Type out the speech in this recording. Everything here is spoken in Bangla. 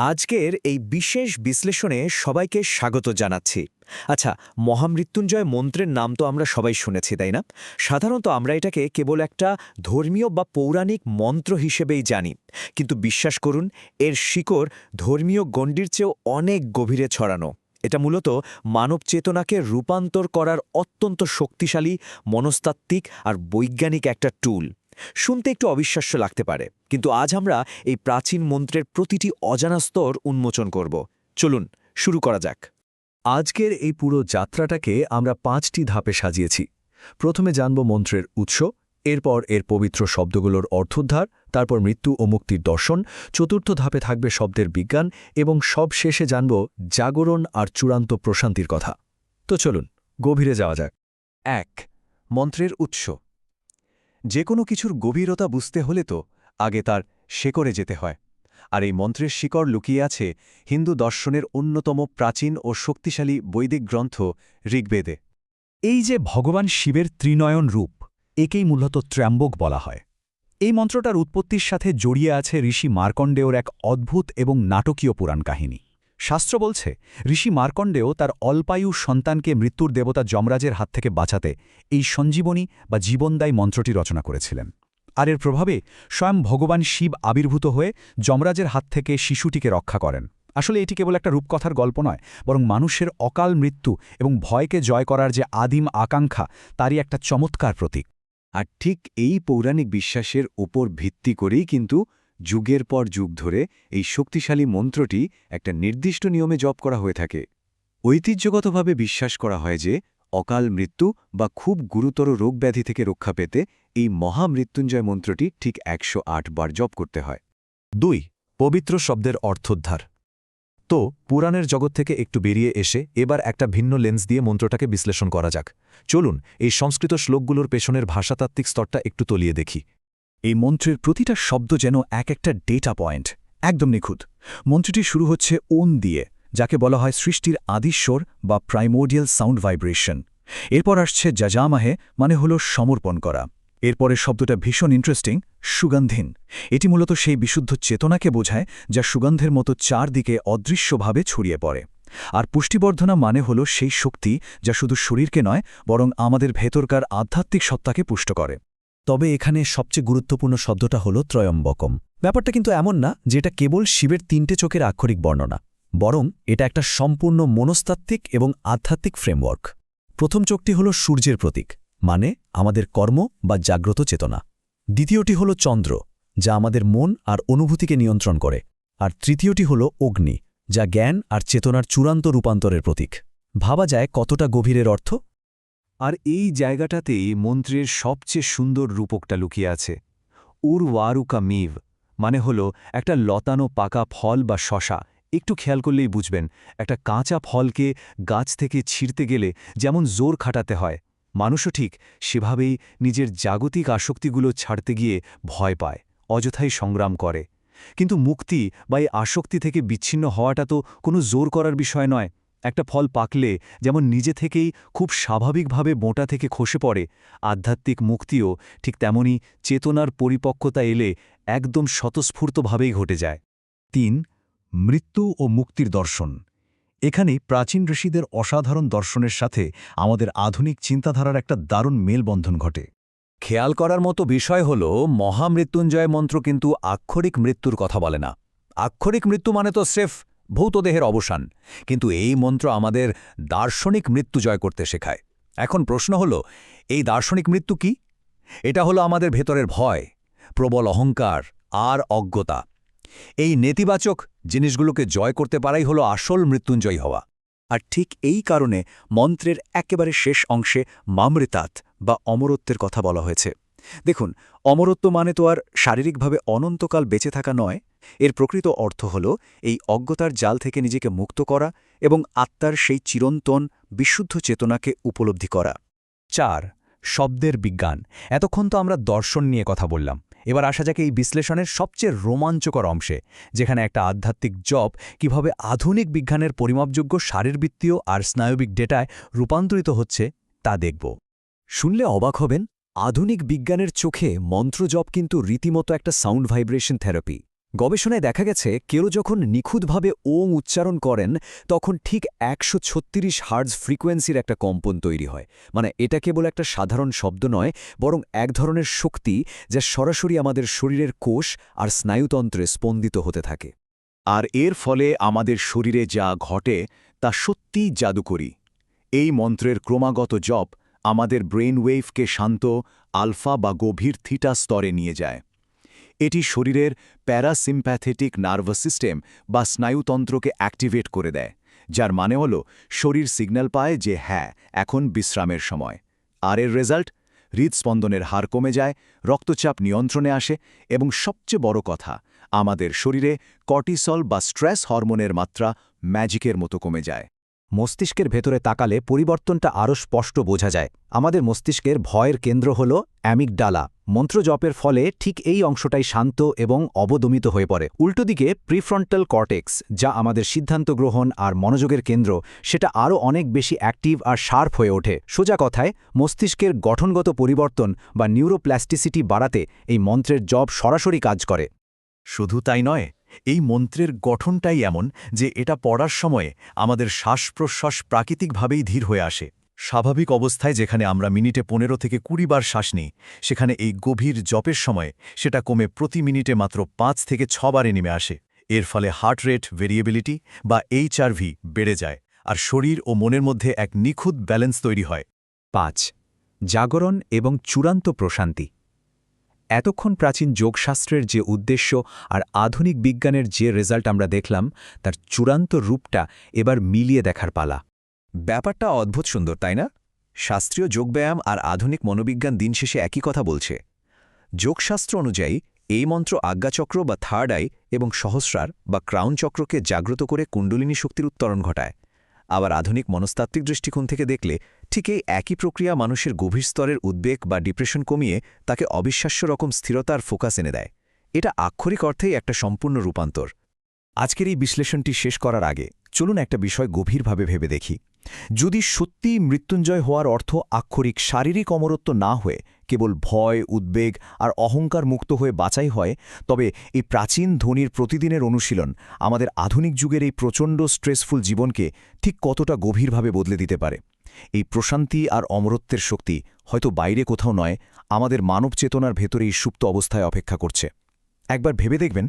আজকের এই বিশেষ বিশ্লেষণে সবাইকে স্বাগত জানাচ্ছি। আচ্ছা, মহামৃত্যুঞ্জয় মন্ত্রের নাম তো আমরা সবাই শুনেছি, তাই না? সাধারণত আমরা এটাকে কেবল একটা ধর্মীয় বা পৌরাণিক মন্ত্র হিসেবেই জানি, কিন্তু বিশ্বাস করুন, এর শিকড় ধর্মীয় গণ্ডির চেয়েও অনেক গভীরে ছড়ানো। এটা মূলত মানব চেতনাকে রূপান্তর করার অত্যন্ত শক্তিশালী মনস্তাত্ত্বিক আর বৈজ্ঞানিক একটা টুল। শুনতে একটু অবিশ্বাস্য লাগতে পারে, কিন্তু আজ আমরা এই প্রাচীন মন্ত্রের প্রতিটি অজানা স্তর উন্মোচন করব। চলুন শুরু করা যাক। আজকের এই পুরো যাত্রাটাকে আমরা 5টি ধাপে সাজিয়েছি। প্রথমে জানব মন্ত্রের উৎস, এরপর এর পবিত্র শব্দগুলোর অর্থোদ্ধার, তারপর মৃত্যু ও মুক্তির দর্শন, চতুর্থ ধাপে থাকবে শব্দের বিজ্ঞান এবং সব শেষে জানব জাগরণ আর চূড়ান্ত প্রশান্তির কথা। তো চলুন গভীরে যাওয়া যাক। ১. মন্ত্রের উৎস। যে কোনো কিছুর গভীরতা বুঝতে হলে তো আগে তার শেকড়ে যেতে হয়, আর এই মন্ত্রের শিকড় লুকিয়ে আছে হিন্দু দর্শনের অন্যতম প্রাচীন ও শক্তিশালী বৈদিক গ্রন্থ ঋগ্বেদে। এই যে ভগবান শিবের ত্রিনয়ন রূপ, একেই মূলত ত্র্যম্বক বলা হয়। এই মন্ত্রটার উৎপত্তির সাথে জড়িয়ে আছে ঋষি মার্কণ্ডেয়র এক অদ্ভুত এবং নাটকীয় পুরাণ কাহিনী। শাস্ত্র বলছে, ঋষি মার্কণ্ডেয় তার অল্পায়ু সন্তানকে মৃত্যুর দেবতা যমরাজের হাত থেকে বাঁচাতে এই সঞ্জীবনী বা জীবনদায়ী মন্ত্রটি রচনা করেছিলেন। আর এর প্রভাবে স্বয়ং ভগবান শিব আবির্ভূত হয়ে যমরাজের হাত থেকে শিশুটিকে রক্ষা করেন। আসলে এটি কেবল একটা রূপকথার গল্প নয়, বরং মানুষের অকাল মৃত্যু এবং ভয়কে জয় করার যে আদিম আকাঙ্ক্ষা, তারই একটা চমৎকার প্রতীক। আর ঠিক এই পৌরাণিক বিশ্বাসের ওপর ভিত্তি করেই কিন্তু যুগের পর যুগ ধরে এই শক্তিশালী মন্ত্রটি একটা নির্দিষ্ট নিয়মে জপ করা হয়ে থাকে। ঐতিহ্যগতভাবে বিশ্বাস করা হয় যে অকাল মৃত্যু বা খুব গুরুতর রোগব্যাধি থেকে রক্ষা পেতে এই মহামৃত্যুঞ্জয় মন্ত্রটি ঠিক ১০৮ বার জপ করতে হয়। ২. পবিত্র শব্দের অর্থোদ্ধার। তো পুরাণের জগৎ থেকে একটু বেরিয়ে এসে এবার একটা ভিন্ন লেন্স দিয়ে মন্ত্রটাকে বিশ্লেষণ করা যাক। চলুন এই সংস্কৃত শ্লোকগুলোর পেছনের ভাষাতাত্ত্বিক স্তরটা একটু তলিয়ে দেখি। এই মন্ত্রের প্রতিটা শব্দ যেন এক একটা ডেটা পয়েন্ট, একদম নিখুঁত। মন্ত্রটি শুরু হচ্ছে ওন দিয়ে, যাকে বলা হয় সৃষ্টির আদিস্বর বা প্রাইমোর্ডিয়াল সাউন্ড ভাইব্রেশন। এরপর আসছে যজামাহে, মানে হল সমর্পণ করা। এরপরের শব্দটা ভীষণ ইন্টারেস্টিং, সুগন্ধিন। এটি মূলত সেই বিশুদ্ধ চেতনাকে বোঝায় যা সুগন্ধের মতো চারদিকে অদৃশ্যভাবে ছড়িয়ে পড়ে। আর পুষ্টিবর্ধনা মানে হল সেই শক্তি যা শুধু শরীরকে নয়, বরং আমাদের ভেতরকার আধ্যাত্মিক সত্তাকে পুষ্ট করে। তবে এখানে সবচেয়ে গুরুত্বপূর্ণ শব্দটা হল ত্রয়ম্বকম। ব্যাপারটা কিন্তু এমন না যে এটা কেবল শিবের 3টে চোখের আক্ষরিক বর্ণনা, বরং এটা একটা সম্পূর্ণ মনস্তাত্ত্বিক এবং আধ্যাত্মিক ফ্রেমওয়ার্ক। প্রথম চোখটি হল সূর্যের প্রতীক, মানে আমাদের কর্ম বা জাগ্রত চেতনা। দ্বিতীয়টি হল চন্দ্র, যা আমাদের মন আর অনুভূতিকে নিয়ন্ত্রণ করে। আর তৃতীয়টি হল অগ্নি, যা জ্ঞান আর চেতনার চূড়ান্ত রূপান্তরের প্রতীক। ভাবা যায় কতটা গভীরের অর্থ। আর এই জায়গাটাতেই মন্ত্রের সবচেয়ে সুন্দর রূপকটা লুকিয়ে আছে। উরওয়ারুকা মিভ মানে হল একটা লতানো পাকা ফল বা শশা। একটু খেয়াল করলেই বুঝবেন, একটা কাঁচা ফলকে গাছ থেকে ছিঁড়তে গেলে যেমন জোর খাটাতে হয়, মানুষও ঠিক সেভাবেই নিজের জাগতিক আসক্তিগুলো ছাড়তে গিয়ে ভয় পায়, অযথাই সংগ্রাম করে। কিন্তু মুক্তি বা এই আসক্তি থেকে বিচ্ছিন্ন হওয়াটা তো কোনো জোর করার বিষয় নয়। একটা ফল পাকলে যেমন নিজে থেকেই খুব স্বাভাবিকভাবে বোঁটা থেকে খসে পড়ে, আধ্যাত্মিক মুক্তিও ঠিক তেমনি চেতনার পরিপক্কতা এলে একদম স্বতঃস্ফূর্তভাবেই ঘটে যায়। ৩. মৃত্যু ও মুক্তির দর্শন। এখানেই প্রাচীন ঋষিদের অসাধারণ দর্শনের সাথে আমাদের আধুনিক চিন্তাধারার একটা দারুণ মেলবন্ধন ঘটে। খেয়াল করার মতো বিষয় হল, মহামৃত্যুঞ্জয় মন্ত্র কিন্তু আক্ষরিক মৃত্যুর কথা বলে না। আক্ষরিক মৃত্যু মানে তো স্রেফ ভৌতদেহের অবসান, কিন্তু এই মন্ত্র আমাদের দার্শনিক মৃত্যু জয় করতে শেখায়। এখন প্রশ্ন হল, এই দার্শনিক মৃত্যু কি? এটা হলো আমাদের ভেতরের ভয়, প্রবল অহংকার আর অজ্ঞতা। এই নেতিবাচক জিনিসগুলোকে জয় করতে পারাই হলো আসল মৃত্যুঞ্জয়ী হওয়া। আর ঠিক এই কারণে মন্ত্রের একেবারে শেষ অংশে মামৃতাৎ বা অমরত্বের কথা বলা হয়েছে। দেখুন, অমরত্ব মানে তো আর শারীরিকভাবে অনন্তকাল বেঁচে থাকা নয়। এর প্রকৃত অর্থ হল এই অজ্ঞতার জাল থেকে নিজেকে মুক্ত করা এবং আত্মার সেই চিরন্তন বিশুদ্ধ চেতনাকে উপলব্ধি করা। ৪. শব্দের বিজ্ঞান। এতক্ষণ তো আমরা দর্শন নিয়ে কথা বললাম, এবার আসা যাক এই বিশ্লেষণের সবচেয়ে রোমাঞ্চকর অংশে, যেখানে একটা আধ্যাত্মিক জপ কিভাবে আধুনিক বিজ্ঞানের পরিমাপযোগ্য শারীরবৃত্তীয় আর স্নায়বিক ডেটায় রূপান্তরিত হচ্ছে তা দেখব। শুনলে অবাক হবেন, আধুনিক বিজ্ঞানের চোখে মন্ত্রজপ কিন্তু রীতিমতো একটা সাউন্ড ভাইব্রেশন থেরাপি। গবেষণায় দেখা গেছে কেউ যখন নিখুঁতভাবে ওং উচ্চারণ করেন তখন ঠিক 136 হার্জ ফ্রিকোয়েন্সির একটা কম্পন তৈরি হয়। মানে এটা কেবল একটা সাধারণ শব্দ নয়, বরং এক ধরনের শক্তি যা সরাসরি আমাদের শরীরের কোষ আর স্নায়ুতন্ত্রে স্পন্দিত হতে থাকে। আর এর ফলে আমাদের শরীরে যা ঘটে তা সত্যিই জাদুকরী। এই মন্ত্রের ক্রমাগত জপ আমাদের ব্রেন ওয়েভকে শান্ত, আলফা বা গভীর থিটা স্তরে নিয়ে যায়। এটি শরীরের প্যারাসিম্প্যাথেটিক নার্ভাস সিস্টেম বা স্নায়ুতন্ত্রকে অ্যাক্টিভেট করে দেয়, যার মানে হল শরীর সিগন্যাল পায় যে হ্যাঁ, এখন বিশ্রামের সময়। আর এর রেজাল্ট, হৃদস্পন্দনের হার কমে যায়, রক্তচাপ নিয়ন্ত্রণে আসে এবং সবচেয়ে বড় কথা, আমাদের শরীরে কর্টিসল বা স্ট্রেস হরমোনের মাত্রা ম্যাজিকের মতো কমে যায়। মস্তিষ্কের ভেতরে তাকালে পরিবর্তনটা আরও স্পষ্ট বোঝা যায়। আমাদের মস্তিষ্কের ভয়ের কেন্দ্র হল অ্যামিগডালা। মন্ত্র জপের ফলে ঠিক এই অংশটাই শান্ত এবং অবদমিত হয়ে পড়ে। উল্টোদিকে প্রিফ্রন্টাল কর্টেক্স, যা আমাদের সিদ্ধান্ত গ্রহণ আর মনোযোগের কেন্দ্র, সেটা আরও অনেক বেশি অ্যাক্টিভ আর শার্প হয়ে ওঠে। সোজা কথায়, মস্তিষ্কের গঠনগত পরিবর্তন বা নিউরোপ্লাস্টিসিটি বাড়াতে এই মন্ত্রের জপ সরাসরি কাজ করে। শুধু তাই নয়, এই মন্ত্রের গঠনটাই এমন যে এটা পড়ার সময়ে আমাদের শ্বাস-প্রশ্বাস প্রাকৃতিকভাবেই ধীর হয়ে আসে। স্বাভাবিক অবস্থায় যেখানে আমরা মিনিটে 15 থেকে 20 বার শ্বাস নিই, সেখানে এই গভীর জপের সময়ে সেটা কমে প্রতি মিনিটে মাত্র 5 থেকে 6 বারে নেমে আসে। এর ফলে হার্ট রেট ভেরিয়েবিলিটি বা HRV বেড়ে যায়, আর শরীর ও মনের মধ্যে এক নিখুঁত ব্যালেন্স তৈরি হয়। 5. জাগরণ এবং চূড়ান্ত প্রশান্তি। এতক্ষণ প্রাচীন যোগশাস্ত্রের যে উদ্দেশ্য আর আধুনিক বিজ্ঞানের যে রেজাল্ট আমরা দেখলাম, তার চূড়ান্ত রূপটা এবার মিলিয়ে দেখার পালা। ব্যাপারটা অদ্ভুত সুন্দর, তাই না? শাস্ত্রীয় যোগব্যায়াম আর আধুনিক মনোবিজ্ঞান দিন শেষে একই কথা বলছে। যোগশাস্ত্র অনুযায়ী এই মন্ত্র আজ্ঞাচক্র বা থার্ড আই এবং সহস্রার বা ক্রাউন চক্রকে জাগ্রত করে কুণ্ডলিনী শক্তির উত্তরণ ঘটায়। আবার আধুনিক মনস্তাত্ত্বিক দৃষ্টিকোণ থেকে দেখলে ঠিক এই একই প্রক্রিয়া মানুষের গভীর স্তরের উদ্বেগ বা ডিপ্রেশন কমিয়ে তাকে অবিশ্বাস্য রকম স্থিরতার ফোকাস এনে দেয়। এটা আক্ষরিক অর্থেই একটা সম্পূর্ণ রূপান্তর। আজকের এই বিশ্লেষণটি শেষ করার আগে চলুন একটা বিষয় গভীরভাবে ভেবে দেখি। যদি সত্যিই মৃত্যুঞ্জয় হওয়ার অর্থ আক্ষরিক শারীরিক অমরত্ব না হয়ে কেবল ভয়, উদ্বেগ আর অহংকার মুক্ত হয়ে বাঁচাই হয়, তবে এই প্রাচীন ধ্বনির প্রতিদিনের অনুশীলন আমাদের আধুনিক যুগের এই প্রচণ্ড স্ট্রেসফুল জীবনকে ঠিক কতটা গভীরভাবে বদলে দিতে পারে। এই প্রশান্তি আর অমরত্বের শক্তি হয়তো বাইরে কোথাও নয়, আমাদের মানব চেতনার ভেতরেই সুপ্ত অবস্থায় অপেক্ষা করছে। একবার ভেবে দেখবেন,